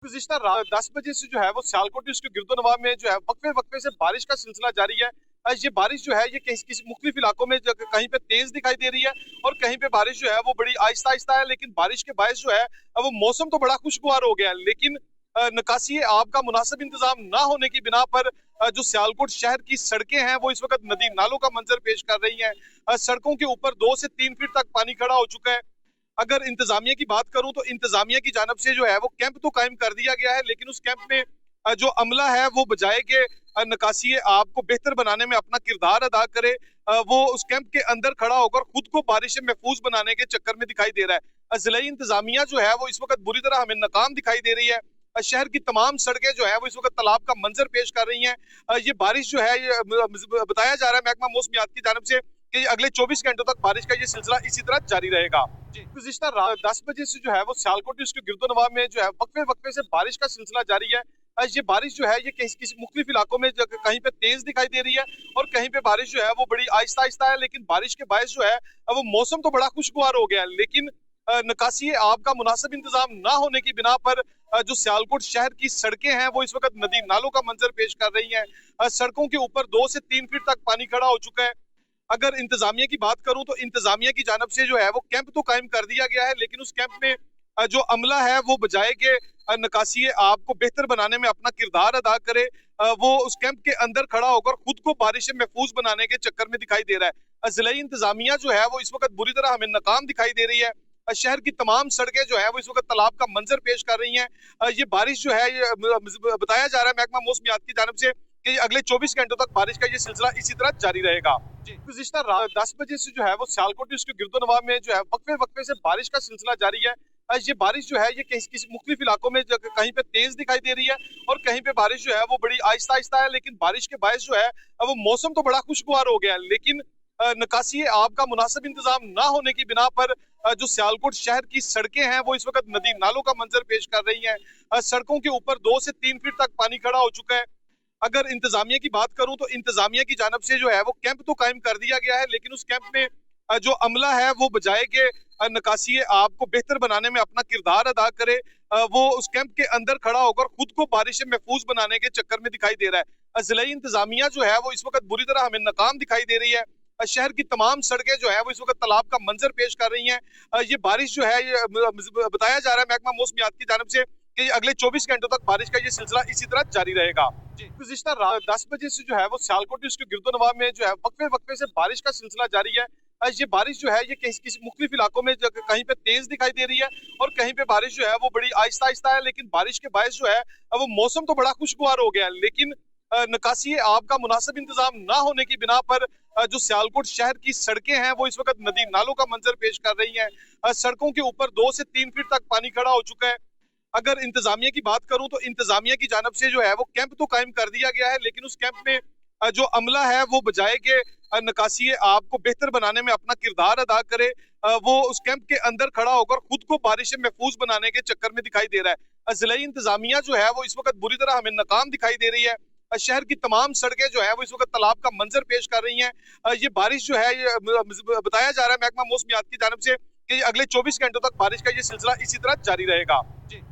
गुज़िश्ता रात 10 बजे से जो है वो सियालकोट डिस्ट्रिक्ट के गिरदोनवा में जो है वक्फे-वक्फे से बारिश का सिलसिला जारी है। ये बारिश जो है ये किसी मुख्तलिफ इलाकों में कहीं पे तेज़ दिखाई दे रही है और कहीं पे बारिश जो है वो बड़ी आहिस्ता-आहिस्ता है, लेकिन बारिश के बायस जो है वो मौसम तो बड़ा खुशगवार हो गया है, लेकिन निकासी आब का मुनासिब इंतज़ाम ना होने की बिना पर जो सियालकोट शहर की सड़कें हैं वो इस वक़्त नदी नालों का मंज़र पेश कर रही हैं। सड़कों के ऊपर 2 से 3 फीट तक पानी खड़ा हो चुका है। अगर इंतजामिया की बात करूं तो इंतजामिया की जानब से जो है वो कैंप तो कायम कर दिया गया है, लेकिन उस कैंप में जो अमला है वो बजाय के निकासी आब को बेहतर बनाने में अपना किरदार अदा करे, वो उस कैंप के अंदर खड़ा होकर खुद को बारिश से महफूज बनाने के चक्कर में दिखाई दे रहा है। जिला इंतजामिया जो है वो इस वक्त बुरी तरह हमें नाकाम दिखाई दे रही है। शहर की तमाम सड़कें जो है वो इस वक्त तालाब का मंजर पेश कर रही हैं। ये बारिश जो है ये बताया जा रहा है महकमा मौसमियात की जानब से कि अगले 24 घंटों तक बारिश का ये सिलसिला इसी तरह जारी रहेगा। गुज़िश्ता रात 10 बजे से जो है वो सियालकोट डिस्ट्रिक्ट के गिरदोनवा में जो है वक्फे-वक्फे से बारिश का सिलसिला जारी है। ये बारिश जो है ये किसी मुख्तलिफ इलाकों में कहीं पे तेज़ दिखाई दे रही है और कहीं पे बारिश जो है वो बड़ी आहिस्ता-आहिस्ता है, लेकिन बारिश के बायस जो है वो मौसम तो बड़ा खुशगवार हो गया है, लेकिन निकासी आब का मुनासिब इंतज़ाम ना होने की बिना पर जो सियालकोट शहर की सड़कें हैं वो इस वक़्त नदी नालों का मंज़र पेश कर रही हैं। सड़कों के ऊपर 2 से 3 फीट तक पानी खड़ा हो चुका है। अगर इंतजामिया की बात करूं तो इंतजामिया की जानब से जो है वो कैंप तो कायम कर दिया गया है, लेकिन उस कैंप में जो अमला है वो बजाय के निकासी आब को बेहतर बनाने में अपना किरदार अदा करे, वो उस कैंप के अंदर खड़ा होकर खुद को बारिश से महफूज बनाने के चक्कर में दिखाई दे रहा है। जिला इंतजामिया जो है वो इस वक्त बुरी तरह हमें नाकाम दिखाई दे रही है। शहर की तमाम सड़कें जो है वो इस वक्त तालाब का मंजर पेश कर रही हैं। ये बारिश जो है ये बताया जा रहा है महकमा मौसमियात की जानब से कि अगले 24 घंटों तक बारिश का ये सिलसिला इसी तरह जारी रहेगा। गुज़िश्ता रात 10 बजे से जो है वो सियालकोट डिस्ट्रिक्ट के गिरदोनवा में जो है वक्फे-वक्फे से बारिश का सिलसिला जारी है। ये बारिश जो है ये किसी मुख्तलिफ इलाकों में कहीं पे तेज़ दिखाई दे रही है और कहीं पे बारिश जो है वो बड़ी आहिस्ता-आहिस्ता है, लेकिन बारिश के बायस जो है वो मौसम तो बड़ा खुशगवार हो गया है, लेकिन निकासी आब का मुनासिब इंतज़ाम ना होने की बिना पर जो सियालकोट शहर की सड़कें हैं वो इस वक्त नदी नालों का मंजर पेश कर रही हैं। सड़कों के ऊपर 2 से 3 फीट तक पानी खड़ा हो चुका है। अगर इंतजामिया की बात करूं तो इंतजामिया की जानब से जो है वो कैंप तो कायम कर दिया गया है, लेकिन उस कैंप में जो अमला है वो बजाय के निकासी आब को बेहतर बनाने में अपना किरदार अदा करे, वो उस कैंप के अंदर खड़ा होकर खुद को बारिश से महफूज बनाने के चक्कर में दिखाई दे रहा है। जिला इंतजामिया जो है वो इस वक्त बुरी तरह हमें नाकाम दिखाई दे रही है। शहर की तमाम सड़कें जो है वो इस वक्त तालाब का मंजर पेश कर रही हैं। ये बारिश जो है ये बताया जा रहा है महकमा मौसमियात की जानब से कि अगले 24 घंटों तक बारिश का ये सिलसिला इसी तरह जारी रहेगा। गुज़िश्ता रात 10 बजे से जो है वो सियालकोट डिस्ट्रिक्ट गिरदोनवा में जो है वक्फे-वक्फे से बारिश का सिलसिला जारी है। ये बारिश जो है ये किसी मुख्तलिफ इलाकों में कहीं पे तेज़ दिखाई दे रही है और कहीं पे बारिश जो है वो बड़ी आहिस्ता-आहिस्ता है, लेकिन बारिश के बायस जो है वो मौसम तो बड़ा खुशगवार हो गया है, लेकिन निकासी आब का मुनासिब इंतज़ाम ना होने की बिना पर जो सियालकोट शहर की सड़कें हैं वो इस वक्त नदी नालों का मंजर पेश कर रही हैं। सड़कों के ऊपर 2 से 3 फीट तक पानी खड़ा हो चुका है। अगर इंतजामिया की बात करूं तो इंतजामिया की जानब से जो है वो कैंप तो कायम कर दिया गया है, लेकिन उस कैंप में जो अमला है वो बजाय के निकासी आब को बेहतर बनाने में अपना किरदार अदा करे, वो उस कैंप के अंदर खड़ा होकर खुद को बारिश से महफूज बनाने के चक्कर में दिखाई दे रहा है। जिला इंतजामिया जो है वो इस वक्त बुरी तरह हमें नाकाम दिखाई दे रही है। शहर की तमाम सड़कें जो है वो इस वक्त तालाब का मंजर पेश कर रही हैं। ये बारिश जो है ये बताया जा रहा है महकमा मौसमियात की जानब से कि अगले 24 घंटों तक बारिश का ये सिलसिला इसी तरह जारी रहेगा।